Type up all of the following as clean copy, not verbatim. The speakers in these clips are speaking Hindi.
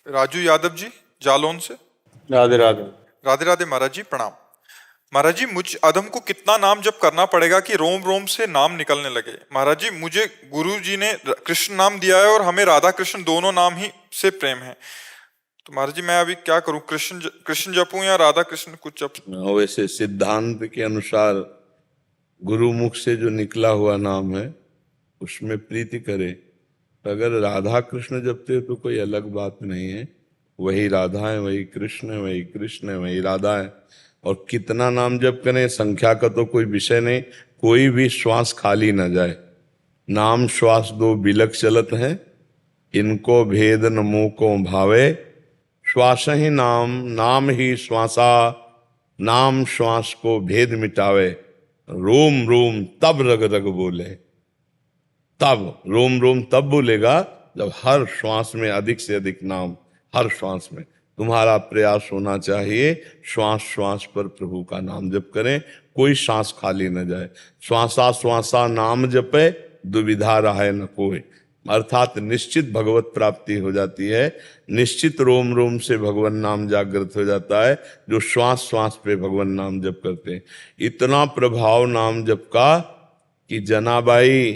राजू यादव जी, जालौन से। राधे राधे। राधे राधे महाराज जी, प्रणाम। महाराज जी, मुझ अधम को कितना नाम जप करना पड़ेगा कि रोम रोम से नाम निकलने लगे? महाराज जी, मुझे गुरु जी ने कृष्ण नाम दिया है और हमें राधा कृष्ण दोनों नाम ही से प्रेम है। तो महाराज जी, मैं अभी क्या करूं? कृष्ण जपूं या राधा कृष्ण कुछ जपूं? वैसे सिद्धांत के अनुसार गुरुमुख से जो निकला हुआ नाम है उसमें प्रीति करे। अगर राधा कृष्ण जपते हो तो कोई अलग बात नहीं है, वही राधा है, वही कृष्ण है, वही कृष्ण है, वही राधा है। और कितना नाम जप करें, संख्या का तो कोई विषय नहीं, कोई भी श्वास खाली न जाए। नाम श्वास दो बिलक चलत है, इनको भेद न मुँह को भावे। श्वास ही नाम, नाम ही श्वासा, नाम श्वास को भेद मिटावे। रोम रोम तब रग रग बोले। तब रोम रोम तब बोलेगा जब हर श्वास में अधिक से अधिक नाम, हर श्वास में। तुम्हारा प्रयास होना चाहिए श्वास श्वास पर प्रभु का नाम जप करें, कोई सांस खाली न जाए। श्वासा श्वासा नाम जपे, दुविधा रहे न कोई। अर्थात निश्चित भगवत प्राप्ति हो जाती है, निश्चित रोम रोम से भगवान नाम जागृत हो जाता है जो श्वास श्वास पे भगवान नाम जप करते हैं। इतना प्रभाव नाम जप का कि जनाबाई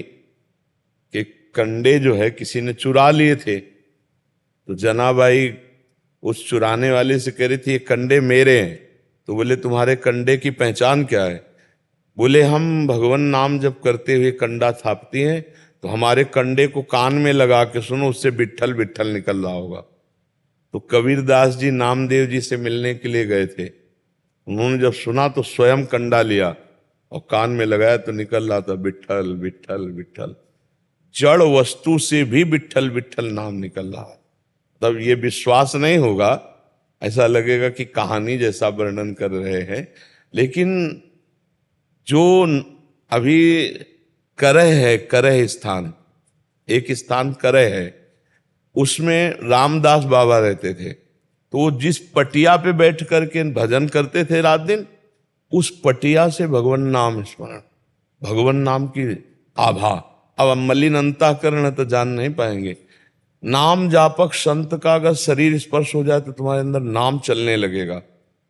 के कंडे जो है किसी ने चुरा लिए थे, तो जनाबाई उस चुराने वाले से कह रही थी ये कंडे मेरे हैं। तो बोले तुम्हारे कंडे की पहचान क्या है? बोले हम भगवान नाम जप करते हुए कंडा थापती हैं, तो हमारे कंडे को कान में लगा के सुनो, उससे विट्ठल विट्ठल निकल रहा होगा। तो कबीरदास जी नामदेव जी से मिलने के लिए गए थे, उन्होंने जब सुना तो स्वयं कंडा लिया और कान में लगाया तो निकल रहा था विट्ठल विट्ठल विट्ठल। जड़ वस्तु से भी विट्ठल विट्ठल नाम निकल रहा है। तब ये विश्वास नहीं होगा, ऐसा लगेगा कि कहानी जैसा वर्णन कर रहे हैं। लेकिन जो अभी करह है, करह स्थान, एक स्थान करह है, उसमें रामदास बाबा रहते थे। तो वो जिस पटिया पे बैठ करके भजन करते थे रात दिन, उस पटिया से भगवान नाम स्मरण, भगवान नाम की आभा। अब मलिन अंतःकरण तो जान नहीं पाएंगे। नाम जापक संत का अगर शरीर स्पर्श हो जाए तो तुम्हारे अंदर नाम चलने लगेगा।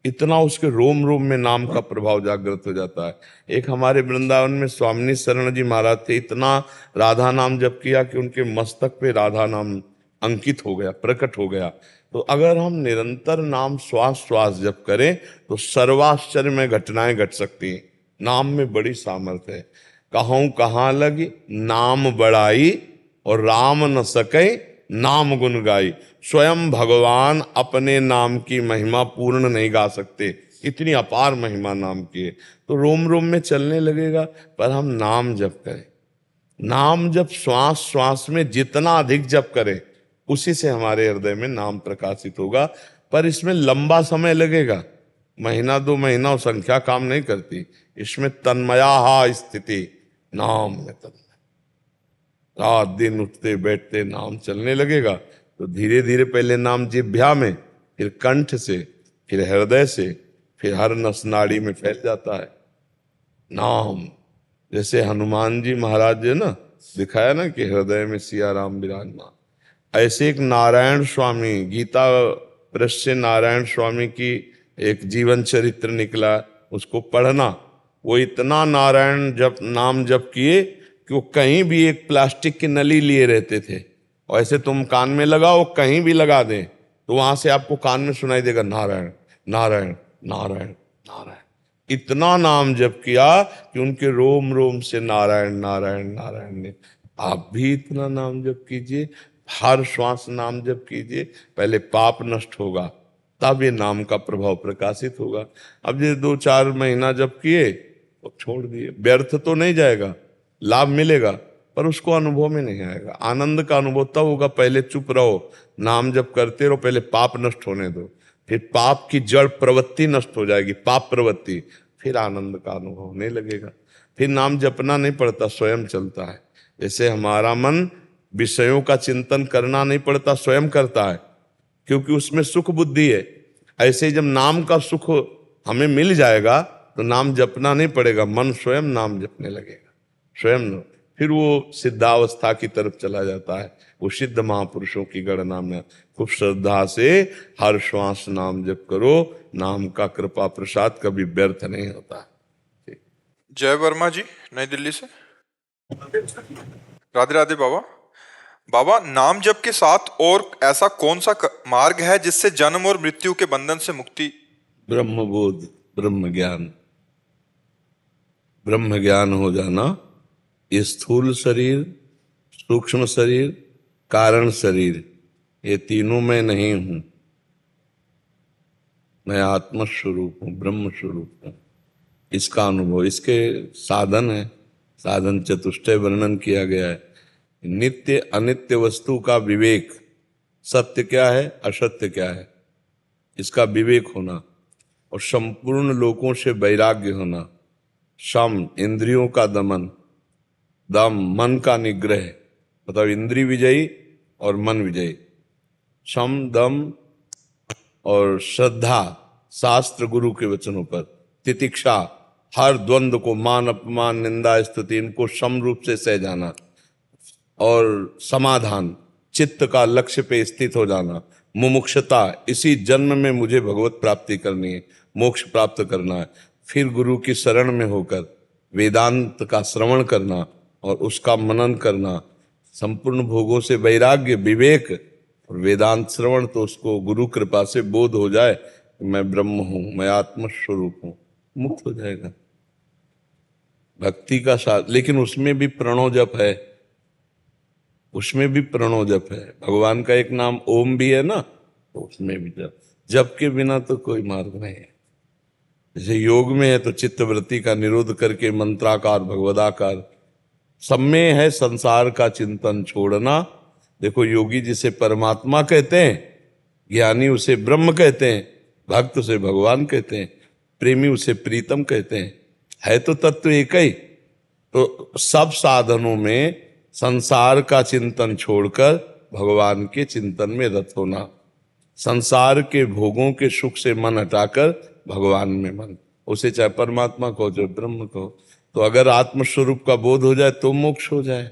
इतना उसके रोम रोम में नाम का प्रभाव जागृत हो जाता है। एक हमारे वृंदावन में स्वामी शरण जी महाराज थे, इतना राधा नाम जप किया कि उनके मस्तक पे राधा नाम अंकित हो गया, प्रकट हो गया। तो अगर हम निरंतर नाम श्वास श्वास जप करें तो सर्वाश्चर्य में घटनाएं घट सकती हैं। नाम में बड़ी सामर्थ्य है। कहूं कहाँ लगी नाम बड़ाई, और राम न सके नाम गुण गाई। स्वयं भगवान अपने नाम की महिमा पूर्ण नहीं गा सकते, इतनी अपार महिमा नाम की है। तो रोम रोम में चलने लगेगा, पर हम नाम जप करें। नाम जप श्वास श्वास में जितना अधिक जप करें उसी से हमारे हृदय में नाम प्रकाशित होगा। पर इसमें लंबा समय लगेगा, महीना दो महीना संख्या काम नहीं करती। इसमें तन्मया स्थिति, नाम में तन्मय, रात दिन उठते बैठते नाम चलने लगेगा। तो धीरे धीरे पहले नाम जिह्वा में, फिर कंठ से, फिर हृदय से, फिर हर नस नाड़ी में फैल जाता है नाम। जैसे हनुमान जी महाराज ने ना दिखाया ना कि हृदय में सिया राम विराजमान, ऐसे एक नारायण स्वामी, गीता प्रेस से नारायण स्वामी की एक जीवन चरित्र निकला, उसको पढ़ना। वो इतना नारायण जप नाम जप किए कि वो कहीं भी एक प्लास्टिक की नली लिए रहते थे, और ऐसे तुम कान में लगाओ, कहीं भी लगा दें तो वहां से आपको कान में सुनाई देगा नारायण नारायण नारायण नारायण। इतना नाम जप किया कि उनके रोम रोम से नारायण नारायण नारायण ने। आप भी इतना नाम जप कीजिए, हर श्वास नाम जप कीजिए, पहले पाप नष्ट होगा, तब ये नाम का प्रभाव प्रकाशित होगा। अब ये 2-4 महीना जप किए तो छोड़ दिए, व्यर्थ तो नहीं जाएगा, लाभ मिलेगा, पर उसको अनुभव में नहीं आएगा। आनंद का अनुभव तब होगा, पहले चुप रहो, नाम जप करते रहो, पहले पाप नष्ट होने दो, फिर पाप की जड़ प्रवृत्ति नष्ट हो जाएगी, पाप प्रवृत्ति, फिर आनंद का अनुभव होने लगेगा। फिर नाम जपना नहीं पड़ता, स्वयं चलता है। जैसे हमारा मन विषयों का चिंतन करना नहीं पड़ता, स्वयं करता है, क्योंकि उसमें सुख बुद्धि है। ऐसे ही जब नाम का सुख हमें मिल जाएगा तो नाम जपना नहीं पड़ेगा, मन स्वयं नाम जपने लगेगा, स्वयं। फिर वो सिद्धावस्था की तरफ चला जाता है, वो सिद्ध महापुरुषों की गणना में। खूब श्रद्धा से हर श्वास नाम जप करो, नाम का कृपा प्रसाद कभी व्यर्थ नहीं होता। जय वर्मा जी, नई दिल्ली से। राधे राधे बाबा। बाबा, नाम जप के साथ और ऐसा कौन सा मार्ग है जिससे जन्म और मृत्यु के बंधन से मुक्ति? ब्रह्म बोध, ब्रह्म ज्ञान। ब्रह्म ज्ञान हो जाना, ये स्थूल शरीर, सूक्ष्म शरीर, कारण शरीर, ये तीनों में नहीं हूं, मैं आत्म स्वरूप हूं, ब्रह्म स्वरूप हूं। इसका अनुभव, इसके साधन है, साधन चतुष्टय वर्णन किया गया है। नित्य अनित्य वस्तु का विवेक, सत्य क्या है असत्य क्या है, इसका विवेक होना, और संपूर्ण लोकों से वैराग्य होना, शम इंद्रियों का दमन, दम मन का निग्रह, मतलब इंद्रिय विजयी और मन विजयी, शम दम और श्रद्धा शास्त्र गुरु के वचनों पर, तितिक्षा हर द्वंद्व को, मान अपमान निंदा स्तुति इनको सम रूप से सह जाना, और समाधान चित्त का लक्ष्य पे स्थित हो जाना, मुमुक्षता इसी जन्म में मुझे भगवत प्राप्ति करनी है, मोक्ष प्राप्त करना है, फिर गुरु की शरण में होकर वेदांत का श्रवण करना और उसका मनन करना, संपूर्ण भोगों से वैराग्य विवेक और वेदांत श्रवण, तो उसको गुरु कृपा से बोध हो जाए मैं ब्रह्म हूं, मैं आत्म स्वरूप हूं, मुक्त हो जाएगा। भक्ति का साथ, लेकिन उसमें भी प्रणव जप है, उसमें भी प्रणव जप है। भगवान का एक नाम ओम भी है ना, तो उसमें भी जप, जप के बिना तो कोई मार्ग नहीं है। जैसे योग में है तो चित्तवृत्ति का निरोध करके मंत्राकार भगवदाकार, सब में है संसार का चिंतन छोड़ना। देखो योगी जिसे परमात्मा कहते हैं, ज्ञानी उसे ब्रह्म कहते हैं, भक्त उसे भगवान कहते हैं, प्रेमी उसे प्रीतम कहते हैं, है तो तत्व एक ही। तो सब साधनों में संसार का चिंतन छोड़कर भगवान के चिंतन में रत होना, संसार के भोगों के सुख से मन हटाकर भगवान में मन, उसे चाहे परमात्मा कहो चाहे ब्रह्म कहो। तो अगर आत्मस्वरूप का बोध हो जाए तो मोक्ष हो जाए,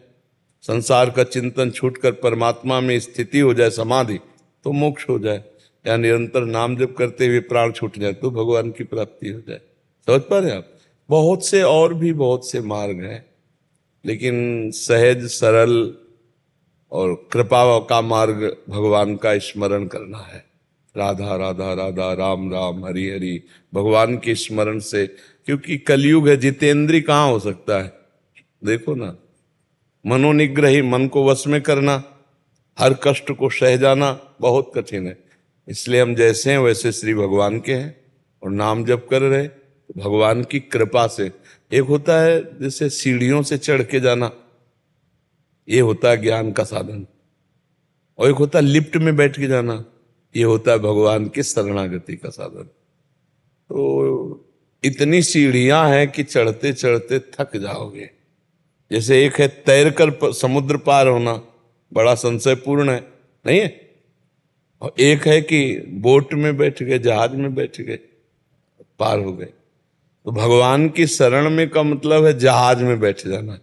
संसार का चिंतन छूटकर परमात्मा में स्थिति हो जाए समाधि, तो मोक्ष हो जाए, या निरंतर नाम जप करते हुए प्राण छूट जाए तो भगवान की प्राप्ति हो जाए। समझ पा रहे आप? बहुत से और भी बहुत से मार्ग हैं, लेकिन सहज सरल और कृपा का मार्ग भगवान का स्मरण करना है। राधा राधा राधा, राम राम, हरि हरि, भगवान के स्मरण से। क्योंकि कलयुग है, जितेंद्रिय कहाँ हो सकता है? देखो ना, मनोनिग्रही, मन को वश में करना, हर कष्ट को सह जाना बहुत कठिन है। इसलिए हम जैसे हैं वैसे श्री भगवान के हैं और नाम जप कर रहे, तो भगवान की कृपा से। एक होता है जैसे सीढ़ियों से चढ़ के जाना, ये होता है ज्ञान का साधन, और एक होता है लिफ्ट में बैठ के जाना, ये होता है भगवान की शरणागति का साधन। तो इतनी सीढ़ियां हैं कि चढ़ते चढ़ते थक जाओगे। जैसे एक है तैर कर समुद्र पार होना, बड़ा संशयपूर्ण है, नहीं है? और एक है कि बोट में बैठ गए, जहाज में बैठ गए, पार हो गए। तो भगवान की शरण में का मतलब है जहाज में बैठ जाना,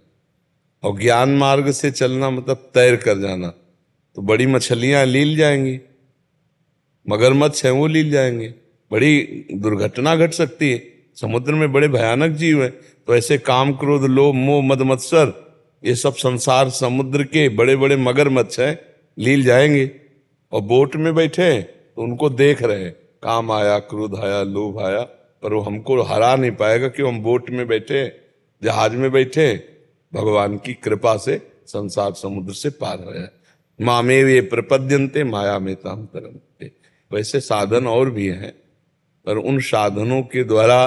और ज्ञान मार्ग से चलना मतलब तैर कर जाना। तो बड़ी मछलियां लील जाएंगी, मगरमच्छ हैं वो लील जाएंगे, बड़ी दुर्घटना घट सकती है, समुद्र में बड़े भयानक जीव हैं। तो ऐसे काम क्रोध लोभ मोह मद मत्सर, ये सब संसार समुद्र के बड़े बड़े मगरमच्छ हैं, लील जाएंगे। और बोट में बैठे तो उनको देख रहे हैं, काम आया, क्रोध आया, लोभ आया, पर वो हमको हरा नहीं पाएगा कि हम बोट में बैठे, जहाज में बैठे, भगवान की कृपा से संसार समुद्र से पार हो जाए। मामेव ये प्रपद्यन्ते माया में ताम तरन्ते। वैसे साधन और भी हैं, पर उन साधनों के द्वारा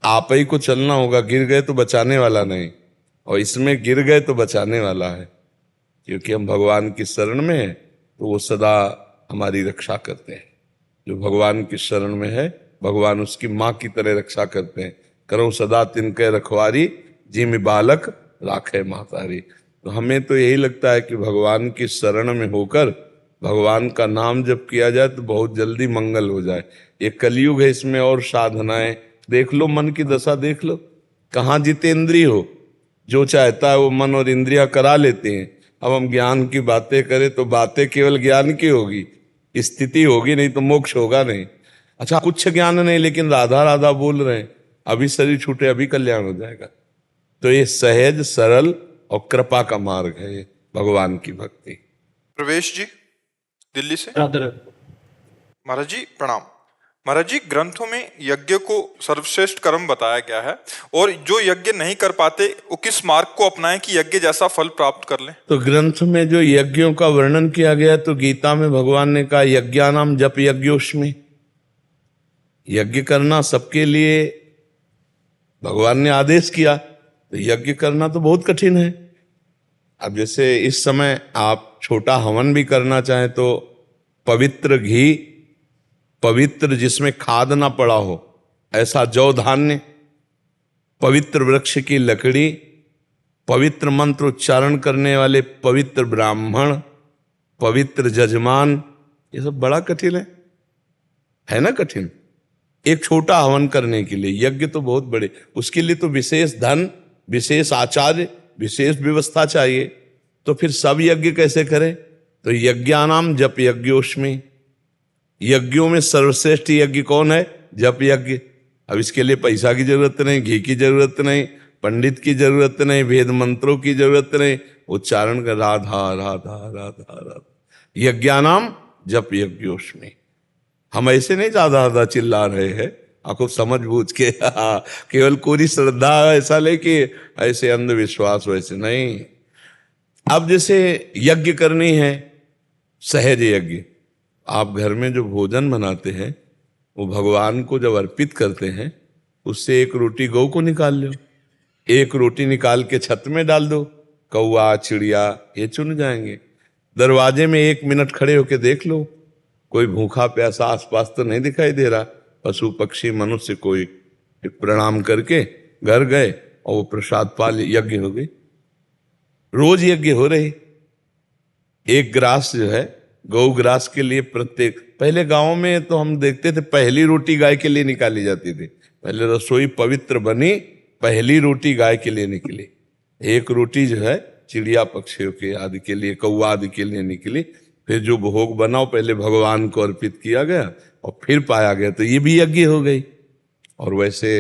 आप ही को चलना होगा। गिर गए तो बचाने वाला नहीं, और इसमें गिर गए तो बचाने वाला है, क्योंकि हम भगवान की शरण में हैं तो वो सदा हमारी रक्षा करते हैं। जो भगवान की शरण में है, भगवान उसकी माँ की तरह रक्षा करते हैं। करो सदा तिनके रखवारी, जिम बालक राखे मातारी। तो हमें तो यही लगता है कि भगवान की शरण में होकर भगवान का नाम जब किया जाए तो बहुत जल्दी मंगल हो जाए। ये कलयुग है, इसमें और साधनाएं देख लो, मन की दशा देख लो, कहाँ जितेंद्रिय हो, जो चाहता है वो मन और इंद्रिया करा लेते हैं। अब हम ज्ञान की बातें करें तो बातें केवल ज्ञान की होगी, स्थिति होगी नहीं तो मोक्ष होगा नहीं। अच्छा, कुछ ज्ञान नहीं लेकिन राधा राधा बोल रहे हैं, अभी शरीर छूटे अभी कल्याण हो जाएगा। तो ये सहज सरल और कृपा का मार्ग है, ये भगवान की भक्ति। प्रवेश जी दिल्ली से। राधे महाराज जी प्रणाम। महाराज जी, ग्रंथों में यज्ञ को सर्वश्रेष्ठ कर्म बताया गया है, और जो यज्ञ नहीं कर पाते वो किस मार्ग को अपनाएं कि यज्ञ जैसा फल प्राप्त कर लें? तो ग्रंथ में जो यज्ञों का वर्णन किया गया, तो गीता में भगवान ने कहा यज्ञानाम जप यज्ञोष्मि। यज्ञ करना सबके लिए भगवान ने आदेश किया, तो यज्ञ करना तो बहुत कठिन है। अब जैसे इस समय आप छोटा हवन भी करना चाहें तो पवित्र घी, पवित्र जिसमें खाद ना पड़ा हो ऐसा जौ धान्य, पवित्र वृक्ष की लकड़ी, पवित्र मंत्र उच्चारण करने वाले पवित्र ब्राह्मण, पवित्र जजमान, ये सब बड़ा कठिन है ना कठिन। एक छोटा हवन करने के लिए यज्ञ तो बहुत बड़े, उसके लिए तो विशेष धन, विशेष आचार्य, विशेष व्यवस्था चाहिए। तो फिर सब यज्ञ कैसे करें? तो यज्ञानाम जप यज्ञोष्मि। यज्ञों में सर्वश्रेष्ठ यज्ञ कौन है? जप यज्ञ। अब इसके लिए पैसा की जरूरत नहीं, घी की जरूरत नहीं, पंडित की जरूरत नहीं, वेद मंत्रों की जरूरत नहीं, उच्चारण कर राधा राधा राधा राधा। यज्ञानाम जप यज्ञोष्मि। हम ऐसे नहीं राधा राधा चिल्ला रहे हैं आपको समझ बूझ के केवल कोरी श्रद्धा ऐसा लेके ऐसे अंधविश्वास वैसे नहीं। अब जैसे यज्ञ करनी है, सहज यज्ञ, आप घर में जो भोजन बनाते हैं वो भगवान को जब अर्पित करते हैं, उससे एक रोटी गौ को निकाल लो, एक रोटी निकाल के छत में डाल दो, कौवा चिड़िया ये चुन जाएंगे। दरवाजे में 1 मिनट खड़े होके देख लो, कोई भूखा प्यासा आसपास तो नहीं दिखाई दे रहा। पशु पक्षी मनुष्य कोई प्रणाम करके घर गए और वो प्रसाद पा ले, यज्ञ हो गई। रोज यज्ञ हो रही। एक ग्रास जो है गौ ग्रास के लिए प्रत्येक, पहले गांव में तो हम देखते थे पहली रोटी गाय के लिए निकाली जाती थी। पहले रसोई पवित्र बनी, पहली रोटी गाय के लिए निकली, एक रोटी जो है चिड़िया पक्षियों के आदि के लिए, कौवा आदि के लिए निकली। फिर जो भोग बनाओ पहले भगवान को अर्पित किया गया और फिर पाया गया, तो ये भी यज्ञ हो गई। और वैसे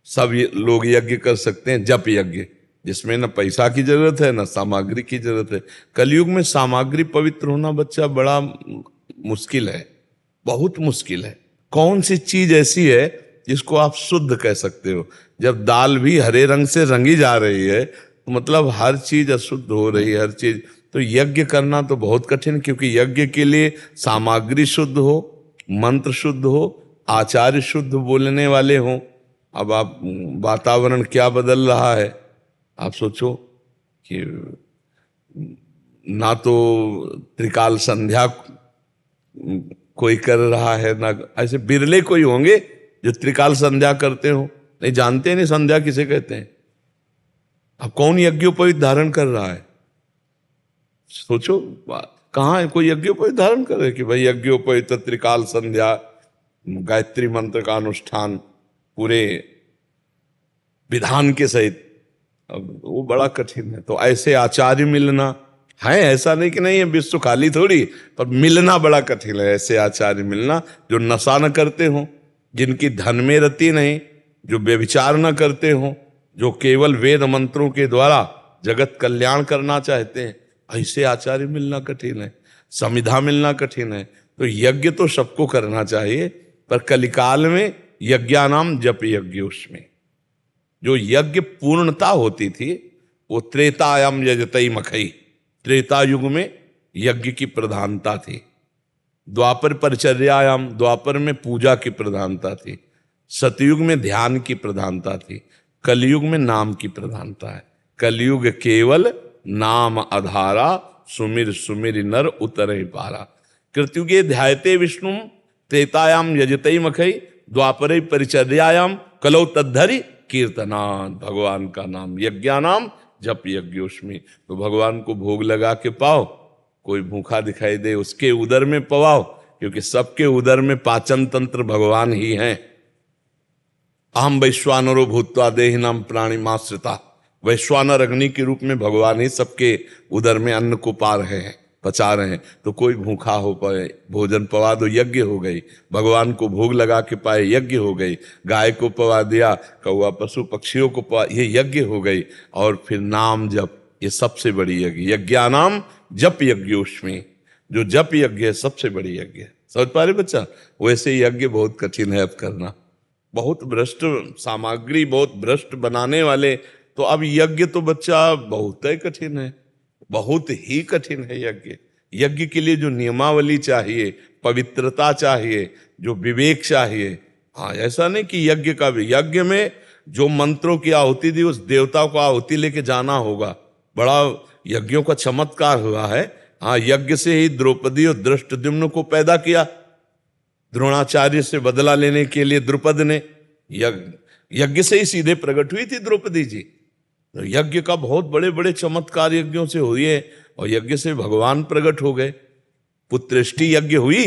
सब लोग यज्ञ कर सकते हैं, जप यज्ञ, जिसमें न पैसा की जरूरत है न सामग्री की जरूरत है। कलयुग में सामग्री पवित्र होना बच्चा बड़ा मुश्किल है, बहुत मुश्किल है। कौन सी चीज ऐसी है जिसको आप शुद्ध कह सकते हो? जब दाल भी हरे रंग से रंगी जा रही है तो मतलब हर चीज अशुद्ध हो रही है, हर चीज। तो यज्ञ करना तो बहुत कठिन, क्योंकि यज्ञ के लिए सामग्री शुद्ध हो, मंत्र शुद्ध हो, आचार्य शुद्ध बोलने वाले हों। अब आप वातावरण क्या बदल रहा है, आप सोचो कि ना तो त्रिकाल संध्या कोई कर रहा है, ना ऐसे बिरले कोई होंगे जो त्रिकाल संध्या करते हो, नहीं जानते नहीं संध्या किसे कहते हैं। अब कौन यज्ञोपवीत धारण कर रहा है? सोचो कहाँ है कोई यज्ञोपवीत धारण कर रहे कि भाई यज्ञोपवीत त्रिकाल संध्या, गायत्री मंत्र का अनुष्ठान पूरे विधान के सहित। अब वो बड़ा कठिन है। तो ऐसे आचार्य मिलना है, ऐसा नहीं कि नहीं है, विश्व खाली थोड़ी, पर मिलना बड़ा कठिन है। ऐसे आचार्य मिलना जो नशा न करते हो, जिनकी धन में रति नहीं, जो व्यभिचार न करते हो, जो केवल वेद मंत्रों के द्वारा जगत कल्याण करना चाहते हैं, ऐसे आचार्य मिलना कठिन है। समिधा मिलना कठिन है। तो यज्ञ तो सबको करना चाहिए, पर कलिकाल में यज्ञानाम जप यज्ञोष्मि। जो यज्ञ पूर्णता होती थी वो त्रेतायाम यजतई मखई, त्रेता युग में यज्ञ की प्रधानता थी। द्वापर परिचर्यायाम, द्वापर में पूजा की प्रधानता थी। सतयुग में ध्यान की प्रधानता थी। कलयुग में नाम की प्रधानता है। कलयुग केवल नाम आधारा, सुमिर सुमिर नर उतरे पारा। कृतयुगे ध्यायते विष्णु, त्रेतायाम यजतई मखई, द्वापरे परिचर्यायाम, कलौ तद्धरि कीर्तनाथ। भगवान का नाम, यज्ञानाम जप यज्ञोष्मि। तो भगवान को भोग लगा के पाओ, कोई भूखा दिखाई दे उसके उदर में पवाओ, क्योंकि सबके उदर में पाचन तंत्र भगवान ही हैं। अहम वैश्वानरो भूत्वा देहिनाम प्राणिमाश्रिता, वैश्वानर अग्नि के रूप में भगवान ही सबके उदर में अन्न को पा रहे हैं, पचा रहे हैं। तो कोई भूखा हो पाए, भोजन पवा दो, यज्ञ हो गई। भगवान को भोग लगा के पाए, यज्ञ हो गई। गाय को पवा दिया, कौआ पशु पक्षियों को पवा, ये यज्ञ हो गई। और फिर नाम जप, ये सबसे बड़ी यज्ञ। यज्ञानाम जप यज्ञोष्मी, जो जप यज्ञ है सबसे बड़ी यज्ञ है। समझ पा रहे बच्चा? वैसे यज्ञ बहुत कठिन है अब करना, बहुत भ्रष्ट सामग्री, बहुत भ्रष्ट बनाने वाले। तो अब यज्ञ तो बच्चा बहुत ही कठिन है, बहुत ही कठिन है यज्ञ। यज्ञ के लिए जो नियमावली चाहिए, पवित्रता चाहिए, जो विवेक चाहिए। हाँ, ऐसा नहीं कि यज्ञ का भी, यज्ञ में जो मंत्रों की आहुति दी, उस देवता को आहुति लेके जाना होगा। बड़ा यज्ञों का चमत्कार हुआ है। हाँ, यज्ञ से ही द्रौपदी और धृष्टद्युम्न को पैदा किया। द्रोणाचार्य से बदला लेने के लिए द्रुपद ने, यज्ञ से ही सीधे प्रकट हुई थी द्रौपदी जी। तो यज्ञ का बहुत बड़े बड़े चमत्कार यज्ञों से हुई है, और यज्ञ से भगवान प्रकट हो गए। पुत्रेष्टि यज्ञ हुई,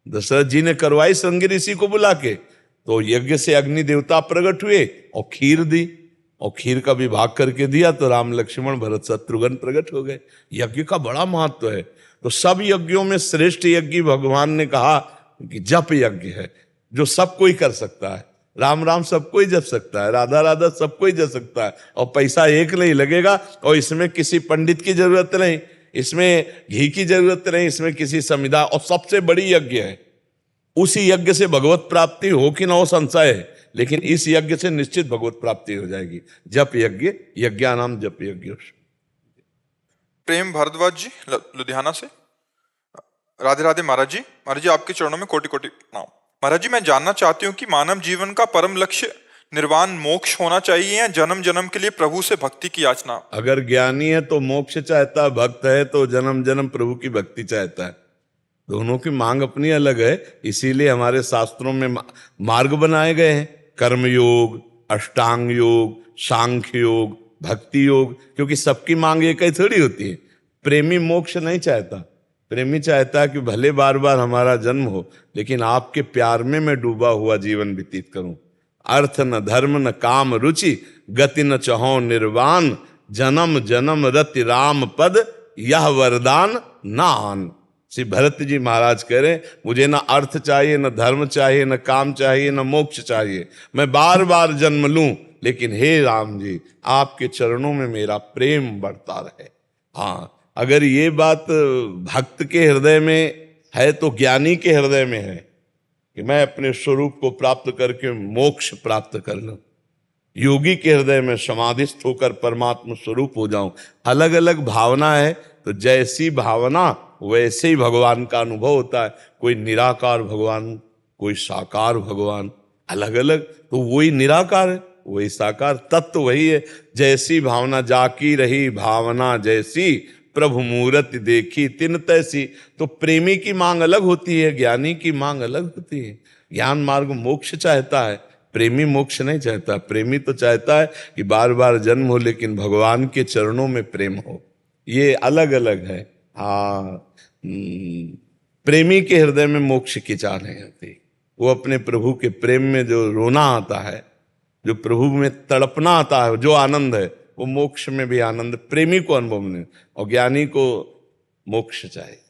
दशरथ जी ने करवाई श्रृंगी ऋषि को बुला के। तो यज्ञ से अग्नि देवता प्रकट हुए और खीर दी, और खीर का विभाग करके दिया, तो राम लक्ष्मण भरत शत्रुघ्न प्रकट हो गए। यज्ञ का बड़ा महत्व है। तो सब यज्ञों में श्रेष्ठ यज्ञ भगवान ने कहा कि जप यज्ञ है, जो सब कोई कर सकता है। राम राम सब कोई जप सकता है, राधा राधा सब कोई जप सकता है, और पैसा एक नहीं लगेगा। और इसमें किसी पंडित की जरूरत नहीं, इसमें घी की जरूरत नहीं, इसमें किसी संविदा। और सबसे बड़ी यज्ञ है। उसी यज्ञ से भगवत प्राप्ति हो कि ना हो संशय है, लेकिन इस यज्ञ से निश्चित भगवत प्राप्ति हो जाएगी। जप यज्ञ, यज्ञानाम जप यज्ञ। प्रेम भारद्वाज जी लुधियाना से। राधे राधे महाराज जी। महाराज जी, आपके चरणों में कोटि कोटि प्रणाम। महाराज जी, मैं जानना चाहती हूँ कि मानव जीवन का परम लक्ष्य निर्वाण मोक्ष होना चाहिए, या जन्म जन्म के लिए प्रभु से भक्ति की याचना? अगर ज्ञानी है तो मोक्ष चाहता है, भक्त है तो जन्म जन्म प्रभु की भक्ति चाहता है। दोनों की मांग अपनी अलग है। इसीलिए हमारे शास्त्रों में मार्ग बनाए गए हैं, कर्म योग, अष्टांग योग, सांख्य योग, भक्ति योग। क्योंकि सबकी मांग एक ही थोड़ी होती है। प्रेमी मोक्ष नहीं चाहता, प्रेमी चाहता है कि भले बार बार हमारा जन्म हो, लेकिन आपके प्यार में मैं डूबा हुआ जीवन व्यतीत करूं। अर्थ न धर्म न काम रुचि, गति न चहो निर्वाण, जन्म जन्म रति राम पद, यह वरदान नान। श्री भरत जी महाराज कह रहे, मुझे ना अर्थ चाहिए, न धर्म चाहिए, न काम चाहिए, न मोक्ष चाहिए। मैं बार बार जन्म लूं, लेकिन हे राम जी, आपके चरणों में मेरा प्रेम बढ़ता रहे। हाँ, अगर ये बात भक्त के हृदय में है तो ज्ञानी के हृदय में है कि मैं अपने स्वरूप को प्राप्त करके मोक्ष प्राप्त कर लूं। योगी के हृदय में समाधिस्थ होकर परमात्मा स्वरूप हो जाऊं। अलग अलग भावना है, तो जैसी भावना वैसे ही भगवान का अनुभव होता है। कोई निराकार भगवान, कोई साकार भगवान, अलग अलग। तो वही निराकार है, वही साकार, तत्व वही है। जैसी भावना जाकी रही भावना जैसी, प्रभु मूरति देखी तिन तैसी। तो प्रेमी की मांग अलग होती है, ज्ञानी की मांग अलग होती है। ज्ञान मार्ग मोक्ष चाहता है, प्रेमी मोक्ष नहीं चाहता। प्रेमी तो चाहता है कि बार बार जन्म हो, लेकिन भगवान के चरणों में प्रेम हो। ये अलग अलग है। हाँ, प्रेमी के हृदय में मोक्ष की चाह नहीं होती। वो अपने प्रभु के प्रेम में जो रोना आता है, जो प्रभु में तड़पना आता है, जो आनंद है, वो मोक्ष में भी आनंद प्रेमी को अनुभव नहीं। और ज्ञानी को मोक्ष चाहिए,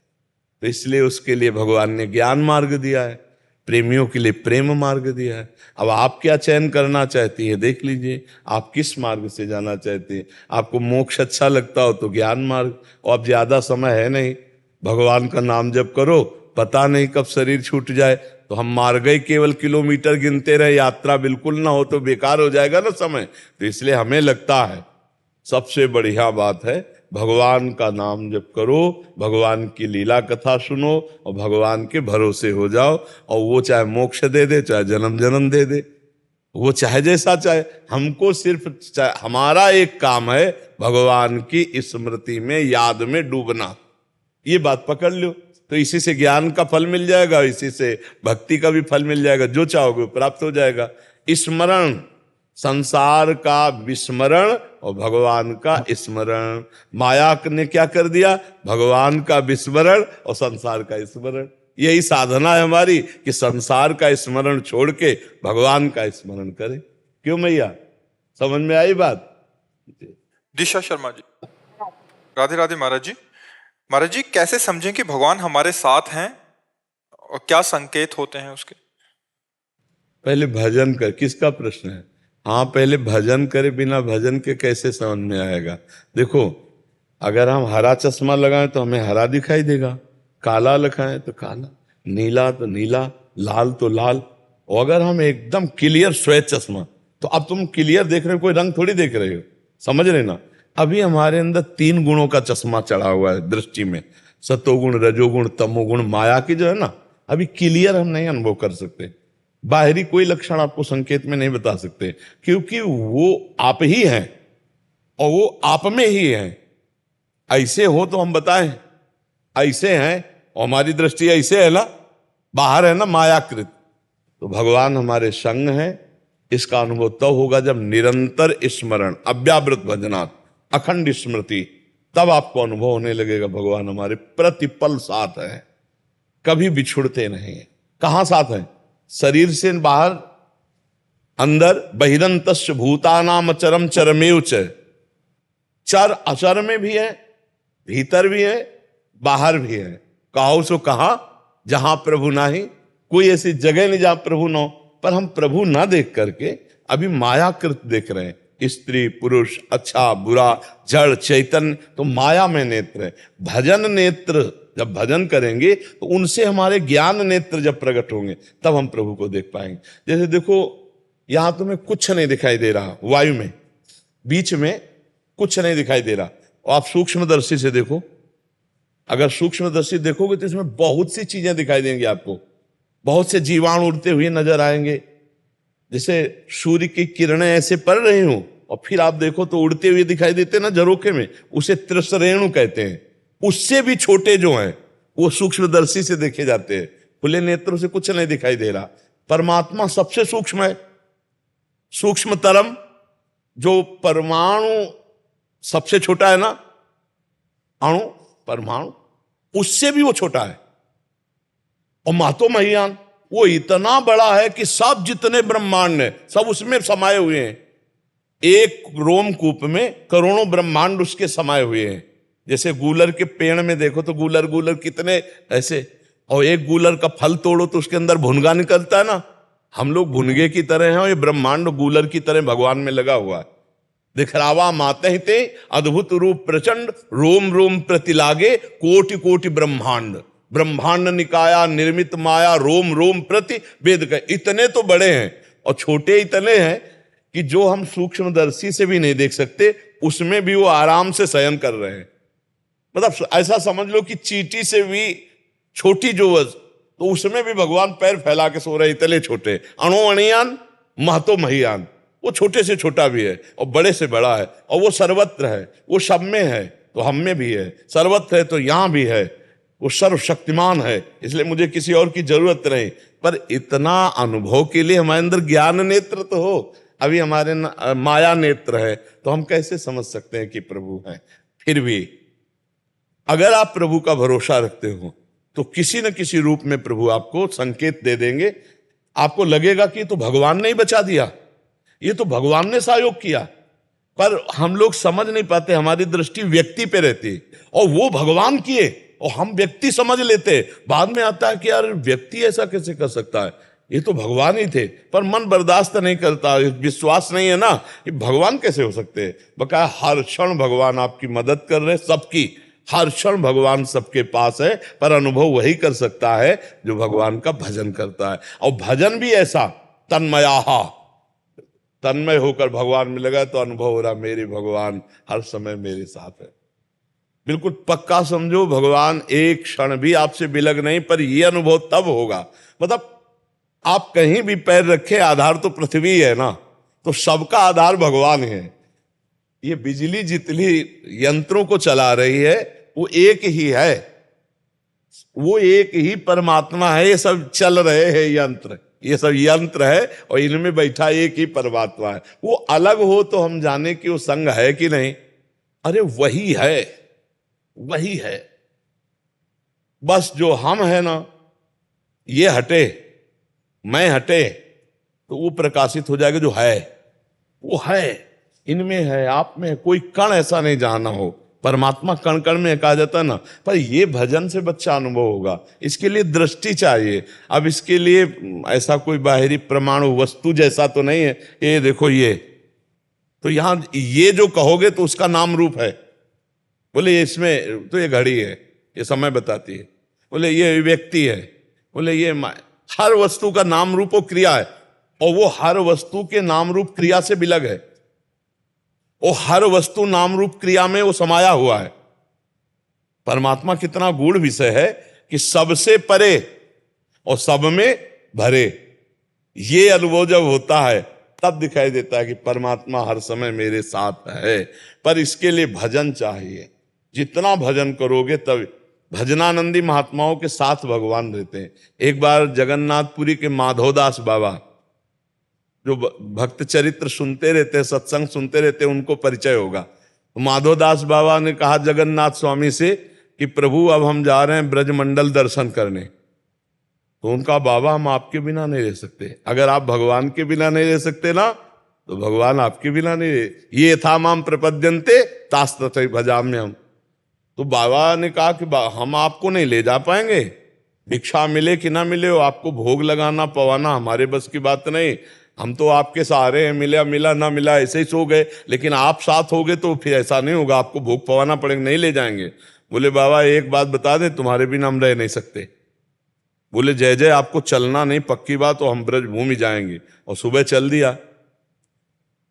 तो इसलिए उसके लिए भगवान ने ज्ञान मार्ग दिया है, प्रेमियों के लिए प्रेम मार्ग दिया है। अब आप क्या चयन करना चाहती है, देख लीजिए आप किस मार्ग से जाना चाहती है। आपको मोक्ष अच्छा लगता हो तो ज्ञान मार्ग। और अब ज्यादा समय है नहीं, भगवान का नाम जप करो, पता नहीं कब शरीर छूट जाए। तो हम मार गए केवल किलोमीटर गिनते रहे, यात्रा बिल्कुल ना हो तो बेकार हो जाएगा ना समय। तो इसलिए हमें लगता है सबसे बढ़िया बात है भगवान का नाम जप करो, भगवान की लीला कथा सुनो और भगवान के भरोसे हो जाओ। और वो चाहे मोक्ष दे दे, चाहे जन्म जन्म दे दे, वो चाहे जैसा चाहे। हमको सिर्फ हमारा एक काम है भगवान की स्मृति में, याद में डूबना। ये बात पकड़ लो, तो इसी से ज्ञान का फल मिल जाएगा, इसी से भक्ति का भी फल मिल जाएगा। जो चाहोगे प्राप्त हो जाएगा। स्मरण, संसार का विस्मरण और भगवान का स्मरण। माया ने क्या कर दिया, भगवान का विस्मरण और संसार का स्मरण। यही साधना है हमारी कि संसार का स्मरण छोड़ के भगवान का स्मरण करें। क्यों मैया, समझ में आई बात? दिशा शर्मा जी। राधे राधे महाराज जी। महाराज जी, कैसे समझें कि भगवान हमारे साथ हैं और क्या संकेत होते हैं उसके? पहले भजन कर, किसका प्रश्न है? हाँ, पहले भजन करे, बिना भजन के कैसे समझ में आएगा? देखो, अगर हम हरा चश्मा लगाएं तो हमें हरा दिखाई देगा, काला लगाएं तो काला, नीला तो नीला, लाल तो लाल। और अगर हम एकदम क्लियर श्वेत चश्मा, तो अब तुम क्लियर देख रहे हो, कोई रंग थोड़ी देख रहे हो, समझ रहे ना? अभी हमारे अंदर 3 गुणों का चश्मा चढ़ा हुआ है दृष्टि में, सतोगुण, रजोगुण, तमोगुण, माया की जो है ना, अभी क्लियर हम नहीं अनुभव कर सकते। बाहरी कोई लक्षण आपको संकेत में नहीं बता सकते, क्योंकि वो आप ही हैं और वो आप में ही हैं। ऐसे हो तो हम बताएं, ऐसे हैं और हमारी दृष्टि ऐसे है ना, बाहर है ना मायाकृत। तो भगवान हमारे संग है, इसका अनुभव तब होगा जब निरंतर स्मरण, अव्यावृत भजनात्, अखंड स्मृति, तब आपको अनुभव होने लगेगा भगवान हमारे प्रतिपल साथ है, कभी बिछुड़ते नहीं। कहां साथ है? शरीर से बाहर, अंदर, बहिरंतस्य भूतानाम अचरम चरमेव च, चर अचर में भी है, भीतर भी है, बाहर भी है। कहो सो कहा जहां प्रभु नाही, कोई ऐसी जगह नहीं जहां प्रभु न हो। पर हम प्रभु ना देख करके अभी मायाकृत देख रहे हैं, स्त्री पुरुष, अच्छा बुरा, जड़ चैतन्य, तो माया में नेत्र है। भजन नेत्र, जब भजन करेंगे तो उनसे हमारे ज्ञान नेत्र जब प्रकट होंगे तब हम प्रभु को देख पाएंगे। जैसे देखो, यहां तुम्हें कुछ नहीं दिखाई दे रहा, वायु में बीच में कुछ नहीं दिखाई दे रहा, और आप सूक्ष्मदर्शी से देखो, अगर सूक्ष्मदर्शी देखोगे तो इसमें बहुत सी चीजें दिखाई देंगी आपको, बहुत से जीवाणु उड़ते हुए नजर आएंगे। जैसे सूर्य की किरणें ऐसे पड़ रही हूं और फिर आप देखो तो उड़ते हुए दिखाई देते ना झरोखे में, उसे त्रिसरेणु कहते हैं। उससे भी छोटे जो हैं वो सूक्ष्मदर्शी से देखे जाते हैं, खुले नेत्रों से कुछ नहीं दिखाई दे रहा। परमात्मा सबसे सूक्ष्म है, सूक्ष्मतरम, जो परमाणु सबसे छोटा है ना, अणु परमाणु, उससे भी वो छोटा है। और मातो महियान, वो इतना बड़ा है कि सब जितने ब्रह्मांड है सब उसमें समाये हुए हैं। एक रोमकूप में करोड़ों ब्रह्मांड उसके समाये हुए हैं। जैसे गूलर के पेड़ में देखो तो गूलर गूलर कितने ऐसे, और एक गूलर का फल तोड़ो तो उसके अंदर भुनगा निकलता है ना। हम लोग भुनगे की तरह हैं और ये ब्रह्मांड गूलर की तरह भगवान में लगा हुआ है। दिखरावा माते ही ते अद्भुत रूप प्रचंड, रोम रोम प्रतिलागे कोटि कोटि ब्रह्मांड, ब्रह्मांड निकाया निर्मित माया, रोम रोम प्रति वेद का। इतने तो बड़े हैं और छोटे इतने हैं कि जो हम सूक्ष्मदर्शी से भी नहीं देख सकते, उसमें भी वो आराम से शयन कर रहे हैं। मतलब ऐसा समझ लो कि चींटी से भी छोटी जो वज, तो उसमें भी भगवान पैर फैला के सो रहे, इतने छोटे। अणु अणियान महतो महियान, वो छोटे से छोटा भी है और बड़े से बड़ा है, और वो सर्वत्र है, वो सब में है तो हम में भी है, सर्वत्र है तो यहां भी है, वो सर्वशक्तिमान है, इसलिए मुझे किसी और की जरूरत नहीं। पर इतना अनुभव के लिए हमारे अंदर ज्ञान नेत्र तो हो, अभी हमारे माया नेत्र है, तो हम कैसे समझ सकते हैं कि प्रभु हैं? फिर भी अगर आप प्रभु का भरोसा रखते हो तो किसी न किसी रूप में प्रभु आपको संकेत दे देंगे। आपको लगेगा कि तो भगवान ने ही बचा दिया, ये तो भगवान ने सहयोग किया, पर हम लोग समझ नहीं पाते, हमारी दृष्टि व्यक्ति पे रहती और वो भगवान किए और हम व्यक्ति समझ लेते। बाद में आता है कि यार व्यक्ति ऐसा कैसे कर सकता है, ये तो भगवान ही थे, पर मन बर्दाश्त नहीं करता, विश्वास नहीं है ना, ये भगवान कैसे हो सकते हैं। बकाया हर क्षण भगवान आपकी मदद कर रहे, सबकी, हर क्षण भगवान सबके पास है, पर अनुभव वही कर सकता है जो भगवान का भजन करता है। और भजन भी ऐसा तन्मयाहा, तन्मय होकर भगवान में लगा तो अनुभव हो रहा मेरे भगवान हर समय मेरे साथ है। बिल्कुल पक्का समझो, भगवान एक क्षण भी आपसे बिलग नहीं, पर यह अनुभव तब होगा, मतलब आप कहीं भी पैर रखे, आधार तो पृथ्वी है ना, तो सबका आधार भगवान है। ये बिजली जितनी यंत्रों को चला रही है वो एक ही है, वो एक ही परमात्मा है। ये सब चल रहे हैं यंत्र, ये सब यंत्र है और इनमें बैठा एक ही परमात्मा है। वो अलग हो तो हम जाने कि वो संग है कि नहीं, अरे वही है, वही है। बस जो हम है ना, ये हटे, मैं हटे, तो वो प्रकाशित हो जाएगा जो है, वो है। इनमें है, आप में है, कोई कण ऐसा नहीं जहां ना हो। परमात्मा कण कण में कहा जाता है ना। पर ये भजन से बच्चा अनुभव होगा, इसके लिए दृष्टि चाहिए। अब इसके लिए ऐसा कोई बाहरी परमाणु वस्तु जैसा तो नहीं है, ये देखो ये, तो यहां ये जो कहोगे तो उसका नाम रूप है। बोले इसमें तो ये घड़ी है, ये समय बताती है। बोले ये व्यक्ति है, बोले ये हर वस्तु का नाम रूप और क्रिया है, और वो हर वस्तु के नाम रूप क्रिया से भी अलग है। वो हर वस्तु नाम रूप क्रिया में वो समाया हुआ है। परमात्मा कितना गूढ़ विषय है कि सबसे परे और सब में भरे। ये अनुभव जब होता है तब दिखाई देता है कि परमात्मा हर समय मेरे साथ है। पर इसके लिए भजन चाहिए। जितना भजन करोगे तब, भजनानंदी महात्माओं के साथ भगवान रहते हैं। एक बार जगन्नाथपुरी के माधवदास बाबा, जो भक्त चरित्र सुनते रहते हैं, सत्संग सुनते रहते हैं, उनको परिचय होगा। तो माधवदास बाबा ने कहा जगन्नाथ स्वामी से कि प्रभु अब हम जा रहे हैं ब्रजमंडल दर्शन करने। तो उनका, बाबा हम आपके बिना नहीं रह सकते। अगर आप भगवान के बिना नहीं रह सकते ना, तो भगवान आपके बिना नहीं रहे। ये था माम प्रपद्यन्ते तास तथै भजाम्य हम। तो बाबा ने कहा कि हम आपको नहीं ले जा पाएंगे, भिक्षा मिले कि ना मिले, हो आपको भोग लगाना पवाना हमारे बस की बात नहीं। हम तो आपके सहारे हैं, मिला मिला ना मिला ऐसे ही सो गए, लेकिन आप साथ होगे तो फिर ऐसा नहीं होगा, आपको भोग पवाना पड़ेगा, नहीं ले जाएंगे। बोले बाबा एक बात बता दें, तुम्हारे बिना हम रह नहीं सकते। बोले जय जय, आपको चलना नहीं, पक्की बात, तो हम ब्रजभूमि जाएंगे। और सुबह चल दिया।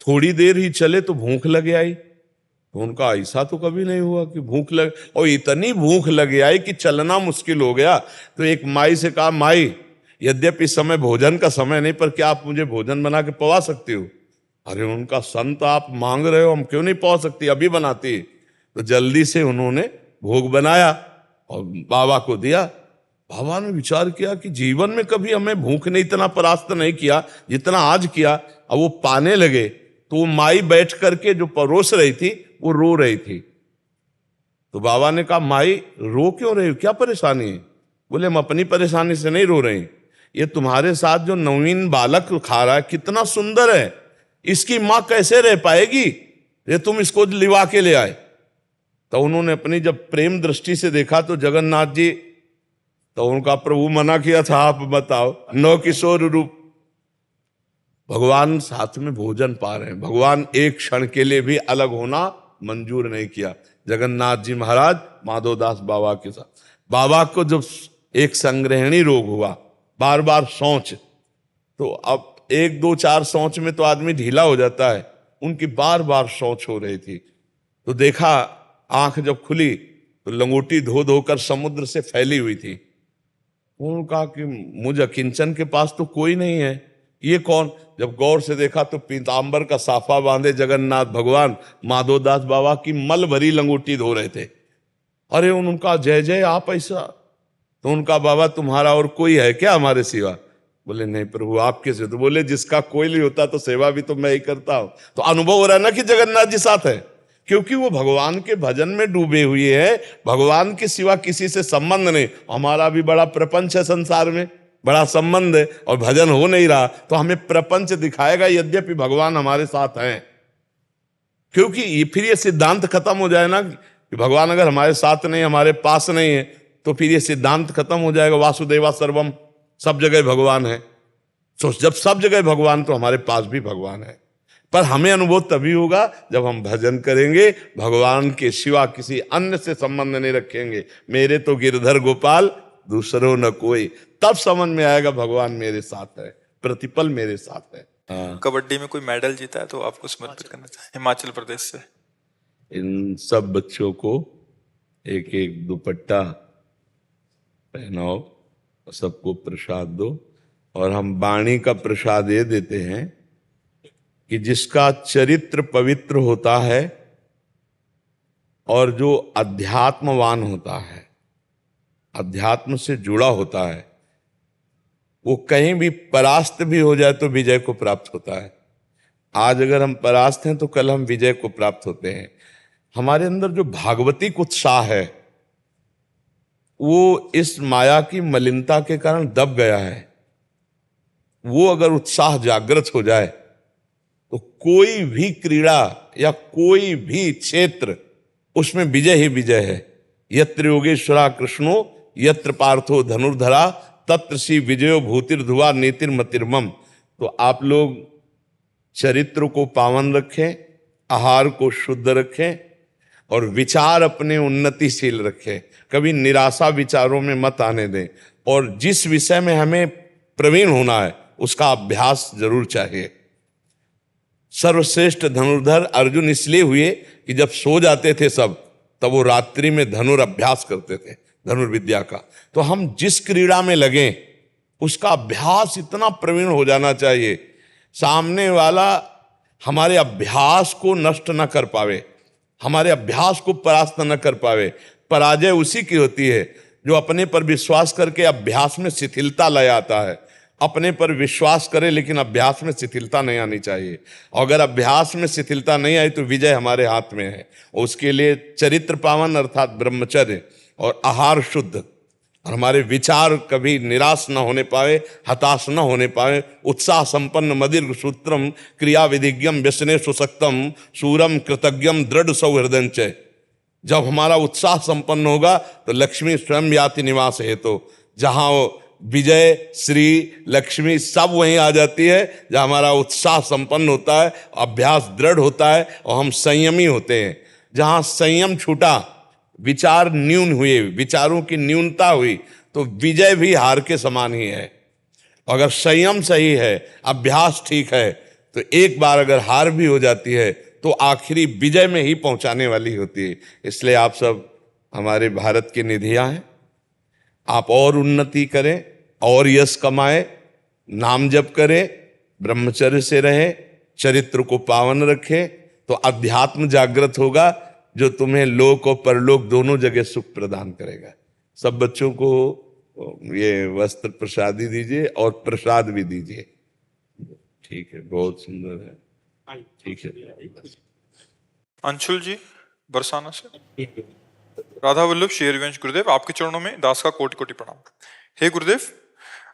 थोड़ी देर ही चले तो भूख लगे आई। तो उनका ऐसा तो कभी नहीं हुआ कि भूख लग, और इतनी भूख लगे आई कि चलना मुश्किल हो गया। तो एक माई से कहा, माई यद्यपि इस समय भोजन का समय नहीं, पर क्या आप मुझे भोजन बना के पवा सकती हो? अरे उनका, संत आप मांग रहे हो, हम क्यों नहीं पवा सकती, अभी बनाती। तो जल्दी से उन्होंने भोग बनाया और बाबा को दिया। बाबा ने विचार किया कि जीवन में कभी हमें भूख ने इतना परास्त नहीं किया जितना आज किया। अब वो पाने लगे तो वो माई बैठ करके जो परोस रही थी वो रो रही थी। तो बाबा ने कहा, माई रो क्यों रही हो, क्या परेशानी है? बोले हम अपनी परेशानी से नहीं रो रहे, ये तुम्हारे साथ जो नवीन बालक खा रहा है कितना सुंदर है, इसकी मां कैसे रह पाएगी, ये तुम इसको लिवा के ले आए। तो उन्होंने अपनी जब प्रेम दृष्टि से देखा तो जगन्नाथ जी, तो उनका प्रभु मना किया था, आप बताओ, नौ किशोर रूप। भगवान साथ में भोजन पा रहे हैं, भगवान एक क्षण के लिए भी अलग होना मंजूर नहीं किया। जगन्नाथ जी महाराज माधवदास बाबा के साथ। बाबा को जब एक संग्रहणी रोग हुआ, बार बार शौच, तो अब 1 2 4 शौच में तो आदमी ढीला हो जाता है, उनकी बार बार शौच हो रही थी। तो देखा, आंख जब खुली तो लंगोटी धो धोकर समुद्र से फैली हुई थी। उन्होंने कहा कि मुझ अकिंचन के पास तो कोई नहीं है, ये कौन? जब गौर से देखा तो पीतांबर का साफा बांधे जगन्नाथ भगवान माधवदास बाबा की मल भरी लंगोटी धो रहे थे। अरे उनका, जय जय, आप ऐसा? तो उनका, बाबा तुम्हारा और कोई है क्या हमारे सिवा? बोले नहीं प्रभु, आपके से। तो बोले जिसका कोई नहीं होता तो सेवा भी तो मैं ही करता हूं। तो अनुभव हो रहा है ना कि जगन्नाथ जी साथ है, क्योंकि वो भगवान के भजन में डूबे हुए हैं। भगवान के सिवा किसी से संबंध नहीं। हमारा भी बड़ा प्रपंच है संसार में, बड़ा संबंध है, और भजन हो नहीं रहा तो हमें प्रपंच दिखाएगा, यद्यपि भगवान हमारे साथ हैं। क्योंकि फिर ये सिद्धांत खत्म हो जाए ना कि भगवान अगर हमारे साथ नहीं, हमारे पास नहीं है, तो फिर ये सिद्धांत खत्म हो जाएगा, वासुदेवा सर्वम, सब जगह भगवान है। तो जब सब जगह भगवान, तो हमारे पास भी भगवान है। पर हमें अनुभव तभी होगा जब हम भजन करेंगे, भगवान के सिवा किसी अन्य से संबंध नहीं रखेंगे। मेरे तो गिरधर गोपाल दूसरों न कोई, तब समझ में आएगा भगवान मेरे साथ है, प्रतिपल मेरे साथ है। कबड्डी में कोई मेडल जीता है तो आपको समर्पित करना चाहिए, हिमाचल प्रदेश से। इन सब बच्चों को एक एक दुपट्टा पहनाओ, सबको प्रसाद दो। और हम वाणी का प्रसाद ये देते हैं कि जिसका चरित्र पवित्र होता है और जो अध्यात्मवान होता है, अध्यात्म से जुड़ा होता है, वो कहीं भी परास्त भी हो जाए तो विजय को प्राप्त होता है। आज अगर हम परास्त हैं तो कल हम विजय को प्राप्त होते हैं। हमारे अंदर जो भागवतिक उत्साह है वो इस माया की मलिनता के कारण दब गया है। वो अगर उत्साह जागृत हो जाए तो कोई भी क्रीड़ा या कोई भी क्षेत्र उसमें विजय ही विजय है। यत्र योगेश्वरा कृष्णो यत्र पार्थो धनुर्धरा तत्र श्री विजयो भूतिर्धुआ नीतिर्मतिर्मम। तो आप लोग चरित्र को पावन रखें, आहार को शुद्ध रखें और विचार अपने उन्नतिशील रखें। कभी निराशा विचारों में मत आने दें और जिस विषय में हमें प्रवीण होना है उसका अभ्यास जरूर चाहिए। सर्वश्रेष्ठ धनुर्धर अर्जुन इसलिए हुए कि जब सो जाते थे सब, तब वो रात्रि में धनुर्अभ्यास करते थे, धनुर्विद्या का। तो हम जिस क्रीड़ा में लगें उसका अभ्यास इतना प्रवीण हो जाना चाहिए, सामने वाला हमारे अभ्यास को नष्ट न कर पावे, हमारे अभ्यास को परास्त न कर पावे। पराजय उसी की होती है जो अपने पर विश्वास करके अभ्यास में शिथिलता ले आता है। अपने पर विश्वास करे लेकिन अभ्यास में शिथिलता नहीं आनी चाहिए। अगर अभ्यास में शिथिलता नहीं आई तो विजय हमारे हाथ में है। उसके लिए चरित्र पावन अर्थात ब्रह्मचर्य और आहार शुद्ध और हमारे विचार कभी निराश न होने पाए, हताश न होने पाए। उत्साह संपन्न मदिर सूत्रम क्रिया विधिज्ञम व्यसने सुशक्तम सूरम कृतज्ञम दृढ़ सौहृदंच। जब हमारा उत्साह संपन्न होगा तो लक्ष्मी स्वयं याति निवास है। तो जहाँ विजय श्री लक्ष्मी सब वहीं आ जाती है जहाँ हमारा उत्साह संपन्न होता है, अभ्यास दृढ़ होता है और हम संयमी होते हैं। जहाँ संयम छूटा, विचार न्यून हुए, विचारों की न्यूनता हुई, तो विजय भी हार के समान ही है। अगर संयम सही है, अभ्यास ठीक है, तो एक बार अगर हार भी हो जाती है तो आखिरी विजय में ही पहुंचाने वाली होती है। इसलिए आप सब हमारे भारत की निधियां हैं। आप और उन्नति करें और यश कमाएं, नाम जप करें, ब्रह्मचर्य से रहें, चरित्र को पावन रखें, तो अध्यात्म जागृत होगा जो तुम्हें लोक और परलोक दोनों जगह सुख प्रदान करेगा। सब बच्चों को ये वस्त्र प्रसादी दीजिए और प्रसाद भी दीजिए। ठीक है, बहुत सुंदर है। ठीक है। अंशुल जी बरसाना से। राधा वल्लभ श्री हरिवंश गुरुदेव, आपके चरणों में दास का कोटि कोटि प्रणाम। हे गुरुदेव,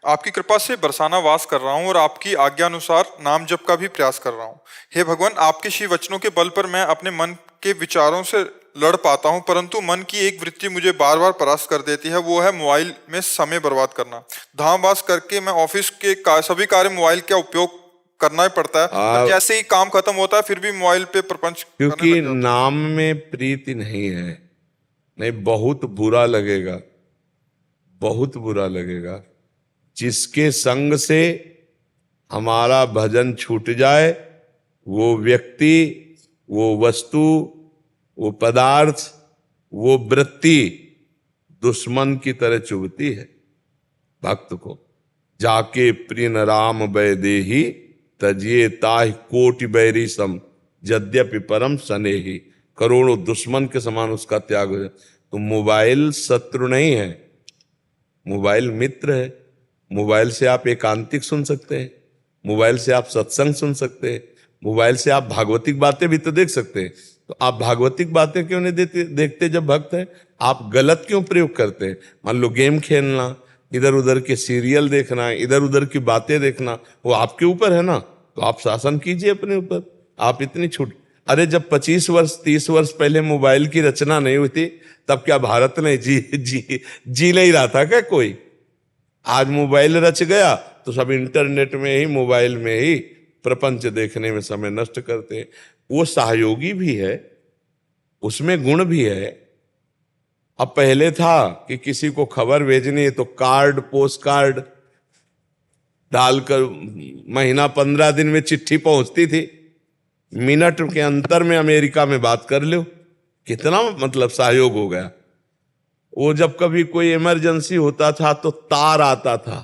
आपकी कृपा से बरसाना वास कर रहा हूँ और आपकी आज्ञा अनुसार नाम जप का भी प्रयास कर रहा हूँ। हे भगवान, आपके श्री वचनों के बल पर मैं अपने मन के विचारों से लड़ पाता हूँ, परंतु मन की एक वृत्ति मुझे बार बार परास्त कर देती है, वो है मोबाइल में समय बर्बाद करना। धामवास करके मैं ऑफिस के सभी कार्य मोबाइल का उपयोग करना ही पड़ता है, पर जैसे ही काम खत्म होता है फिर भी मोबाइल पे प्रपंच। क्योंकि नाम में प्रीति नहीं है। नहीं, बहुत बुरा लगेगा, बहुत बुरा लगेगा। जिसके संग से हमारा भजन छूट जाए, वो व्यक्ति, वो वस्तु, वो पदार्थ, वो वृत्ति दुश्मन की तरह चुभती है भक्त को। जाके प्रिय न राम वैदेही तजिए ताहि कोटि बैरी सम यद्यपि परम स्नेही। करोड़ों दुश्मन के समान उसका त्याग हो जाए। तो मोबाइल शत्रु नहीं है, मोबाइल मित्र है। मोबाइल से आप एकांतिक सुन सकते हैं, मोबाइल से आप सत्संग सुन सकते हैं, मोबाइल से आप भागवतिक बातें भी तो देख सकते हैं। तो आप भागवतिक बातें क्यों नहीं देखते जब भक्त हैं? आप गलत क्यों प्रयोग करते हैं? मान लो गेम खेलना, इधर उधर के सीरियल देखना, इधर उधर की बातें देखना, वो आपके ऊपर है ना। तो आप शासन कीजिए अपने ऊपर। आप इतनी छूट, अरे जब 25 वर्ष 30 वर्ष पहले मोबाइल की रचना नहीं हुई थी, तब क्या भारत में जी नहीं रहा था क्या कोई? आज मोबाइल रच गया तो सब इंटरनेट में ही, मोबाइल में ही प्रपंच देखने में समय नष्ट करते हैं। वो सहयोगी भी है, उसमें गुण भी है। अब पहले था कि किसी को खबर भेजनी है तो कार्ड, पोस्ट कार्ड डालकर महीना 15 दिन में चिट्ठी पहुंचती थी, मिनट के अंतर में अमेरिका में बात कर लो। कितना मतलब सहयोग हो गया। वो जब कभी कोई इमरजेंसी होता था तो तार आता था,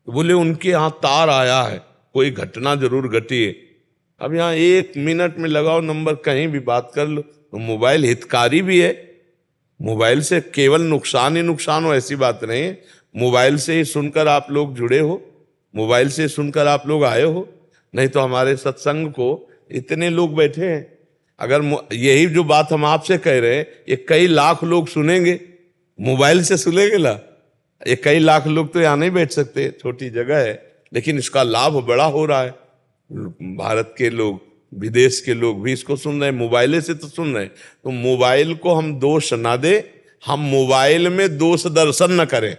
तो बोले उनके यहाँ तार आया है, कोई घटना जरूर घटी है। अब यहाँ 1 मिनट में लगाओ नंबर, कहीं भी बात कर लो। तो मोबाइल हितकारी भी है। मोबाइल से केवल नुकसान ही नुकसान हो ऐसी बात नहीं है। मोबाइल से ही सुनकर आप लोग जुड़े हो, मोबाइल से सुनकर आप लोग आए हो। नहीं तो हमारे सत्संग को इतने लोग बैठे हैं। अगर यही जो बात हम आपसे कह रहे हैं, ये कई लाख लोग सुनेंगे, मोबाइल से सुनेंगे ला। ये कई लाख लोग तो यहाँ नहीं बैठ सकते, छोटी जगह है, लेकिन इसका लाभ बड़ा हो रहा है। भारत के लोग विदेश के लोग भी इसको सुन रहे हैं, मोबाइल से तो सुन रहे हैं। तो मोबाइल को हम दोष ना दे, हम मोबाइल में दोष दर्शन न करें।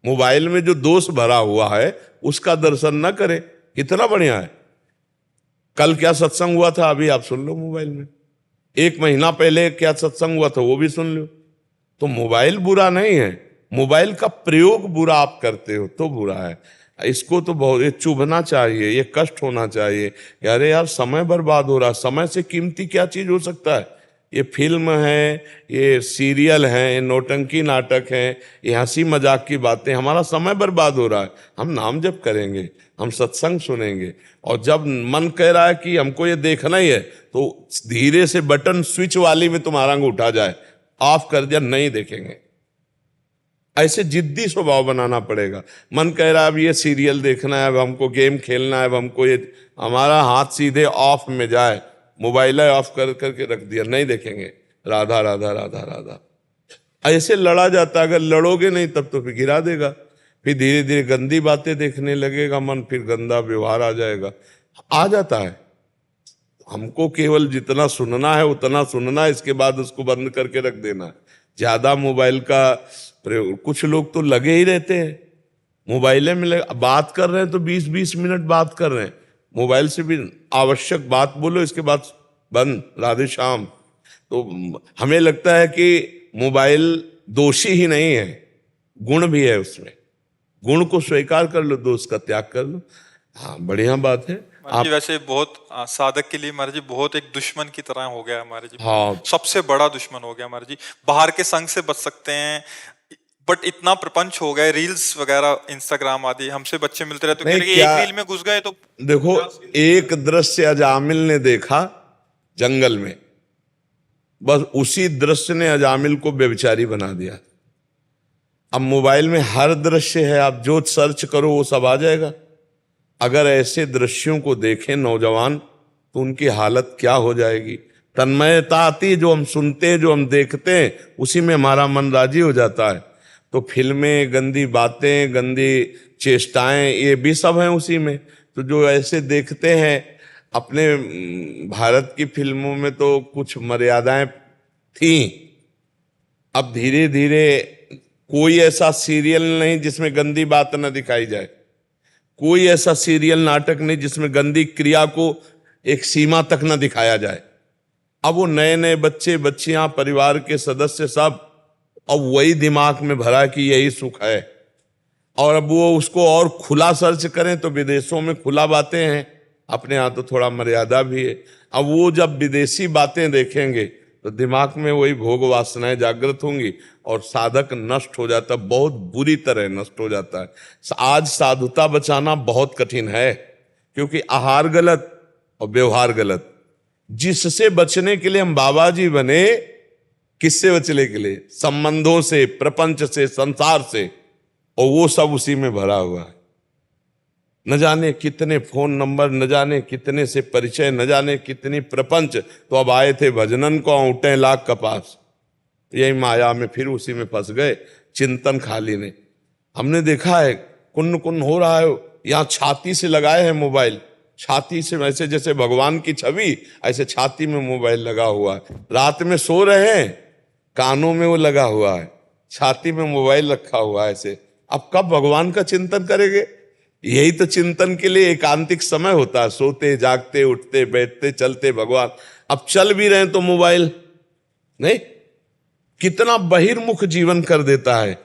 मोबाइल में जो दोष भरा हुआ है उसका दर्शन न करें। कितना बढ़िया है। कल क्या सत्संग हुआ था अभी आप सुन लो मोबाइल में, 1 महीना पहले क्या सत्संग हुआ था वो भी सुन लो। तो मोबाइल बुरा नहीं है, मोबाइल का प्रयोग बुरा आप करते हो तो बुरा है। इसको तो बहुत ये चुभना चाहिए, ये कष्ट होना चाहिए कि अरे यार समय बर्बाद हो रहा। समय से कीमती क्या चीज हो सकता है। ये फिल्म है, ये सीरियल है, ये नौटंकी नाटक है, ये हंसी मजाक की बातें, हमारा समय बर्बाद हो रहा है। हम नाम जप करेंगे, हम सत्संग सुनेंगे, और जब मन कह रहा है कि हमको ये देखना ही है तो धीरे से बटन स्विच वाली में तुम्हारा अंगूठा जाए, ऑफ कर दिया, नहीं देखेंगे। ऐसे जिद्दी स्वभाव बनाना पड़ेगा। मन कह रहा है अब ये सीरियल देखना है, अब हमको गेम खेलना है, अब हमको ये, हमारा हाथ सीधे ऑफ में जाए, मोबाइल ऑफ कर करके रख दिया, नहीं देखेंगे। राधा राधा राधा राधा ऐसे लड़ा जाता। अगर लड़ोगे नहीं तब तो फिर गिरा देगा, फिर धीरे धीरे गंदी बातें देखने लगेगा मन, फिर गंदा व्यवहार आ जाएगा, आ जाता है। हमको केवल जितना सुनना है उतना सुनना है, इसके बाद उसको बंद करके रख देना है। ज्यादा मोबाइल का प्रयोग, कुछ लोग तो लगे ही रहते हैं मोबाइल में बात कर रहे हैं तो 20-20 मिनट बात कर रहे हैं मोबाइल से भी। आवश्यक बात बोलो, इसके बाद बंद, राधे श्याम। तो हमें लगता है कि मोबाइल दोषी ही नहीं है, गुण भी है उसमें। गुण को स्वीकार कर लो, दोष का त्याग कर लो। हाँ, बढ़िया बात है। महाराज जी वैसे बहुत साधक के लिए महाराज जी बहुत एक दुश्मन की तरह हो गया है महाराज जी। हाँ, सबसे बड़ा दुश्मन हो गया महाराज जी। बाहर के संग से बच सकते हैं, बट इतना प्रपंच हो गए, रील्स वगैरह इंस्टाग्राम आदि, हमसे बच्चे मिलते रहे तो कह नहीं, रहे कि क्या एक रील में घुस गए तो देखो, एक दृश्य अजामिल ने देखा जंगल में, बस उसी दृश्य ने अजामिल को व्यभिचारी बना दिया। अब मोबाइल में हर दृश्य है, आप जो सर्च करो वो सब आ जाएगा। अगर ऐसे दृश्यों को देखें नौजवान तो उनकी हालत क्या हो जाएगी। तन्मयता आती, जो हम सुनते हैं, जो हम देखते हैं, उसी में हमारा मन राजी हो जाता है। तो फिल्में, गंदी बातें, गंदी चेष्टाएं, ये भी सब हैं उसी में। तो जो ऐसे देखते हैं, अपने भारत की फिल्मों में तो कुछ मर्यादाएं थी, अब धीरे धीरे कोई ऐसा सीरियल नहीं जिसमें गंदी बात न दिखाई जाए, कोई ऐसा सीरियल नाटक नहीं जिसमें गंदी क्रिया को एक सीमा तक न दिखाया जाए। अब वो नए नए बच्चे बच्चियां, परिवार के सदस्य सब, अब वही दिमाग में भरा कि यही सुख है। और अब वो उसको और खुला सर्च करें तो विदेशों में खुला बातें हैं, अपने यहाँ तो थोड़ा मर्यादा भी है। अब वो जब विदेशी बातें देखेंगे तो दिमाग में वही भोग वासनाएं जागृत होंगी और साधक नष्ट हो जाता, बहुत बुरी तरह नष्ट हो जाता है। आज साधुता बचाना बहुत कठिन है, क्योंकि आहार गलत और व्यवहार गलत। जिससे बचने के लिए हम बाबा जी बने, किससे बचने के लिए? संबंधों से, प्रपंच से, संसार से, और वो सब उसी में भरा हुआ है। न जाने कितने फोन नंबर, न जाने कितने से परिचय, न जाने कितनी प्रपंच। तो अब आए थे भजनन को औंटे लाख कपास, यही माया में फिर उसी में फंस गए। चिंतन खाली ने हमने देखा है, कुन्न कुन्न हो रहा है, यहाँ छाती से लगाए हैं मोबाइल, छाती से, ऐसे जैसे भगवान की छवि, ऐसे छाती में मोबाइल लगा हुआ है। रात में सो रहे हैं, कानों में वो लगा हुआ है, छाती में मोबाइल रखा हुआ है ऐसे। अब कब भगवान का चिंतन करेंगे? यही तो चिंतन के लिए एकांतिक समय होता है, सोते जागते, उठते बैठते, चलते भगवान। अब चल भी रहे तो मोबाइल नहीं, कितना बहिर्मुख जीवन कर देता है।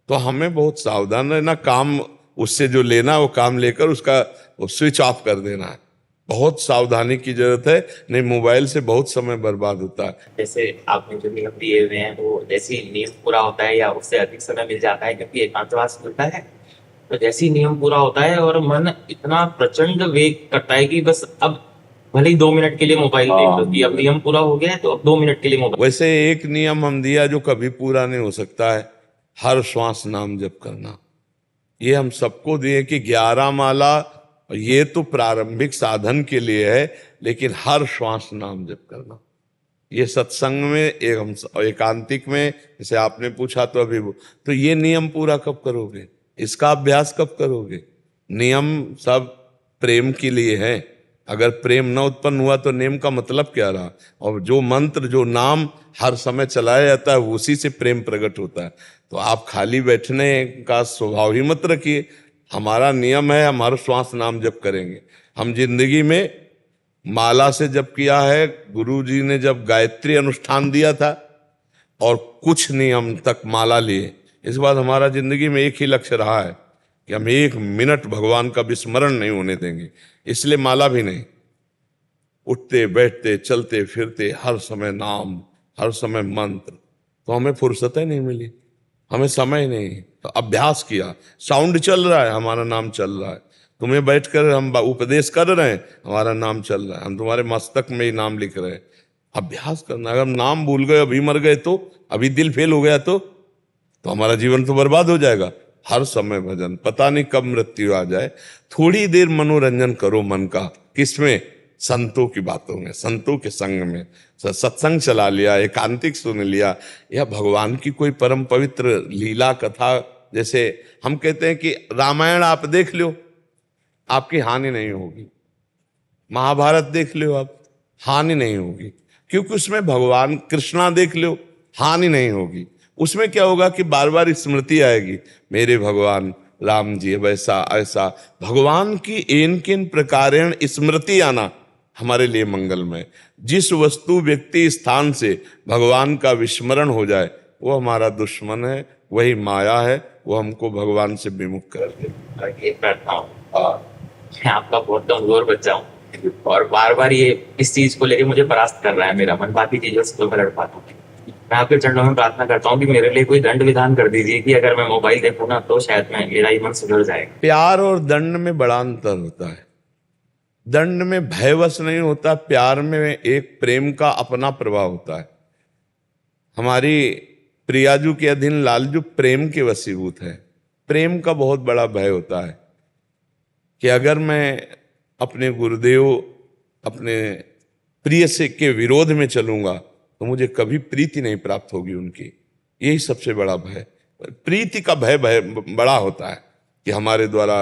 तो हमें बहुत सावधान रहना, काम उससे जो लेना वो काम लेकर उसका वो स्विच ऑफ कर देना है। बहुत सावधानी की जरूरत है, नहीं मोबाइल से बहुत समय बर्बाद होता है। जैसे आपने जो नियम दिए हुए हैं वो जैसे ही नियम पूरा होता है या उससे अधिक समय मिल जाता है, क्योंकि एकांतवास मिलता है, तो जैसे ही नियम पूरा होता है और मन इतना प्रचंड वेग करता है कि बस अब भले ही 2 मिनट के लिए मोबाइल देख लो, कि अब नियम पूरा हो गया है तो अब 2 मिनट के लिए मोबाइल। वैसे एक नियम हम दिया जो कभी पूरा नहीं हो सकता है, हर श्वास नाम जप करना। ये हम सबको दिए कि 11 माला, ये तो प्रारंभिक साधन के लिए है, लेकिन हर श्वास नाम जप करना। ये सत्संग में एक हम एकांतिक में, जैसे आपने पूछा तो अभी वो, तो ये नियम पूरा कब करोगे? इसका अभ्यास कब करोगे? नियम सब प्रेम के लिए है, अगर प्रेम न उत्पन्न हुआ तो नेम का मतलब क्या रहा? और जो मंत्र, जो नाम हर समय चलाया जाता है, उसी से प्रेम प्रकट होता है। तो आप खाली बैठने का स्वभाव ही मत रखिए। हमारा नियम है, हम हर श्वास नाम जप करेंगे। हम जिंदगी में माला से जप किया है। गुरु जी ने जब गायत्री अनुष्ठान दिया था और कुछ नियम तक माला लिए, इस बार हमारा जिंदगी में एक ही लक्ष्य रहा है कि हम 1 मिनट भगवान का विस्मरण नहीं होने देंगे। इसलिए माला भी नहीं, उठते बैठते चलते फिरते हर समय नाम, हर समय मंत्र। तो हमें फुर्सत ही नहीं मिली, हमें समय नहीं। तो अभ्यास किया, साउंड चल रहा है, हमारा नाम चल रहा है। तुम्हें बैठकर हम उपदेश कर रहे हैं, हमारा नाम चल रहा है। हम तुम्हारे मस्तक में ही नाम लिख रहे हैं। अभ्यास करना। अगर हम नाम भूल गए, अभी मर गए तो, अभी दिल फेल हो गया तो हमारा जीवन तो बर्बाद हो जाएगा। हर समय भजन, पता नहीं कब मृत्यु आ जाए। थोड़ी देर मनोरंजन करो मन का, किसमें? संतों की बातों में, संतों के संग में। सत्संग चला लिया, एकांतिक सुन लिया, या भगवान की कोई परम पवित्र लीला कथा। जैसे हम कहते हैं कि रामायण आप देख लो, आपकी हानि नहीं होगी। महाभारत देख लो आप, हानि नहीं होगी, क्योंकि उसमें भगवान कृष्णा देख लो, हानि नहीं होगी। उसमें क्या होगा कि बार बार स्मृति आएगी, मेरे भगवान राम जी वैसा ऐसा। भगवान की एन किन प्रकारेण स्मृति आना हमारे लिए मंगलमय। जिस वस्तु व्यक्ति स्थान से भगवान का विस्मरण हो जाए, वो हमारा दुश्मन है, वही माया है, वो हमको भगवान से विमुख कर दे। एक बैठता हूँ और मैं आपका बहुत कमजोर बच्चा हूँ, और बार बार ये इस चीज को लेके मुझे परास्त कर रहा है मेरा मन। बाकी चीजों से तो मैं लड़ पाता हूँ। मैं आपके चरणों में प्रार्थना करता हूँ कि मेरे लिए कोई दंड विधान कर दीजिए कि अगर मैं मोबाइल देखूँ ना तो शायद मेरा ही मन सुधर जाएगा। प्यार और दंड में बड़ा अंतर होता है। दंड में भयवश नहीं होता, प्यार में एक प्रेम का अपना प्रभाव होता है। हमारी प्रियाजू के अधीन लालजू प्रेम के वशीभूत है। प्रेम का बहुत बड़ा भय होता है कि अगर मैं अपने गुरुदेव, अपने प्रिय से के विरोध में चलूंगा तो मुझे कभी प्रीति नहीं प्राप्त होगी उनकी। यही सबसे बड़ा भय, प्रीति का भय बड़ा होता है कि हमारे द्वारा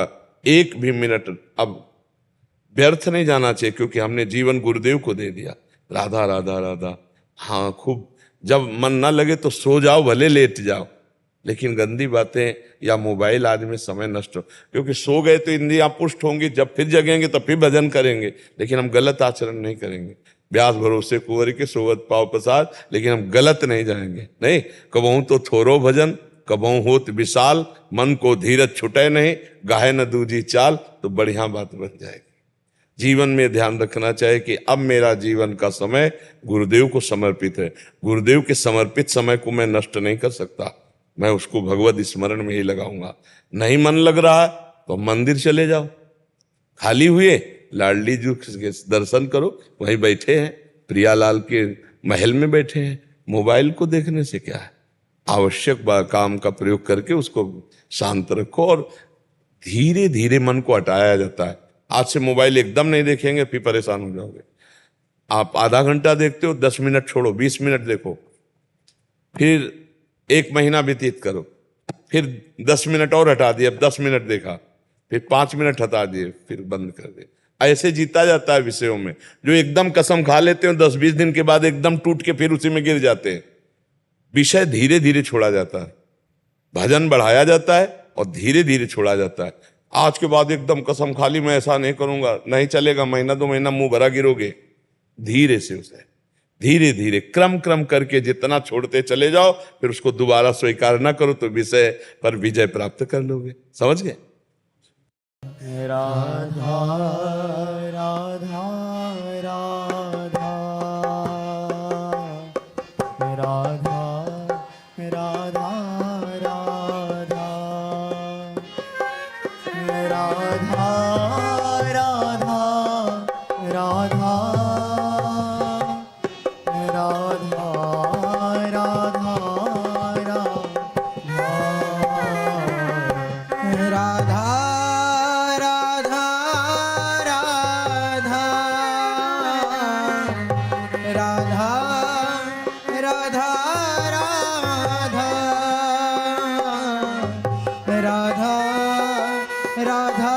एक भी मिनट अब व्यर्थ नहीं जाना चाहिए, क्योंकि हमने जीवन गुरुदेव को दे दिया। राधा राधा राधा, हाँ खूब। जब मन ना लगे तो सो जाओ, भले लेट जाओ, लेकिन गंदी बातें या मोबाइल आदि में समय नष्ट हो, क्योंकि सो गए तो इंद्रियां पुष्ट होंगी, जब फिर जगेंगे तो फिर भजन करेंगे, लेकिन हम गलत आचरण नहीं करेंगे। व्यास भरोसे कुंवर के सोवत पाव प्रसाद, लेकिन हम गलत नहीं जाएंगे। नहीं, कबहू तो थोरो भजन, कबहू होत विशाल, मन को धीरज छुटे नहीं, गाहे न दूजी चाल, तो बढ़िया बात बन जाएगी। जीवन में ध्यान रखना चाहिए कि अब मेरा जीवन का समय गुरुदेव को समर्पित है। गुरुदेव के समर्पित समय को मैं नष्ट नहीं कर सकता, मैं उसको भगवत स्मरण में ही लगाऊंगा। नहीं मन लग रहा तो मंदिर चले जाओ, खाली हुए लाडली जी के दर्शन करो, वहीं बैठे हैं, प्रियालाल के महल में बैठे हैं। मोबाइल को देखने से क्या है? आवश्यक काम का प्रयोग करके उसको शांत रखो, और धीरे धीरे मन को हटाया जाता है। आज से मोबाइल एकदम नहीं देखेंगे, फिर परेशान हो जाओगे। आप आधा घंटा देखते हो, 10 मिनट छोड़ो, 20 मिनट देखो, फिर 1 महीना व्यतीत करो, फिर 10 मिनट और हटा दिए, अब 10 मिनट देखा, फिर 5 मिनट हटा दिए, फिर बंद कर दिए। ऐसे जीता जाता है विषयों में। जो एकदम कसम खा लेते हो, 10-20 दिन के बाद एकदम टूट के फिर उसी में गिर जाते हैं। विषय धीरे धीरे छोड़ा जाता है, भजन बढ़ाया जाता है और धीरे धीरे छोड़ा जाता है। आज के बाद एकदम कसम खा ली मैं ऐसा नहीं करूंगा, नहीं चलेगा, महीना 2 महीना मुंह भरा गिरोगे। धीरे से उसे धीरे धीरे क्रम करके जितना छोड़ते चले जाओ, फिर उसको दोबारा स्वीकार ना करो तो विषय पर विजय प्राप्त कर लोगे। समझ गए? राधा राधा राधा राधा राधा राधा राधा राधा राधा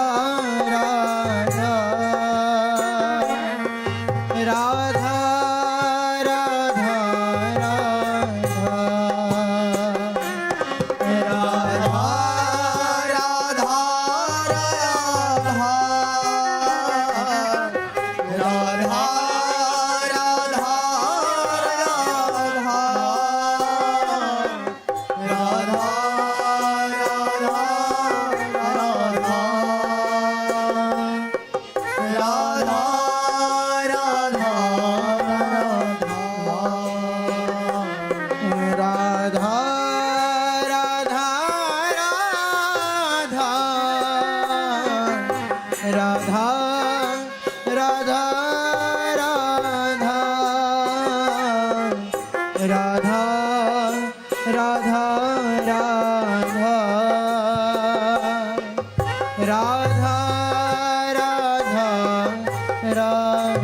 राधा राधा राधा राधा राधा राधा राधा राधा राधा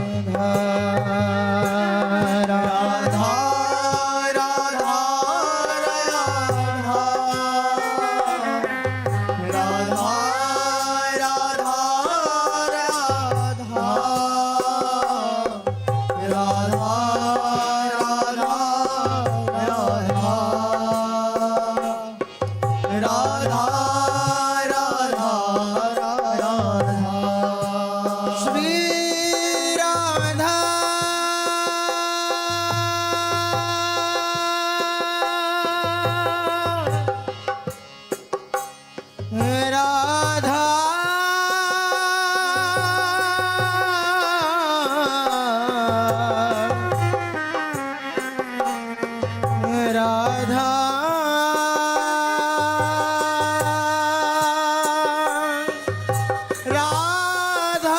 राधा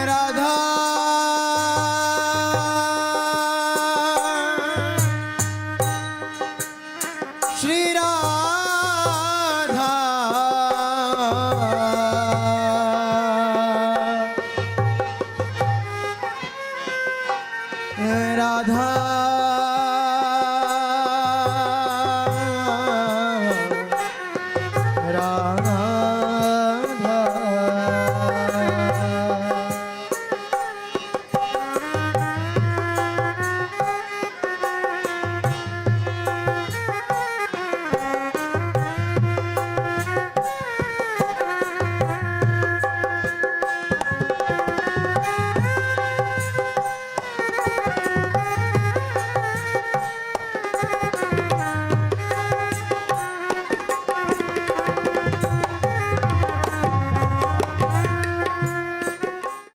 राधा श्री राम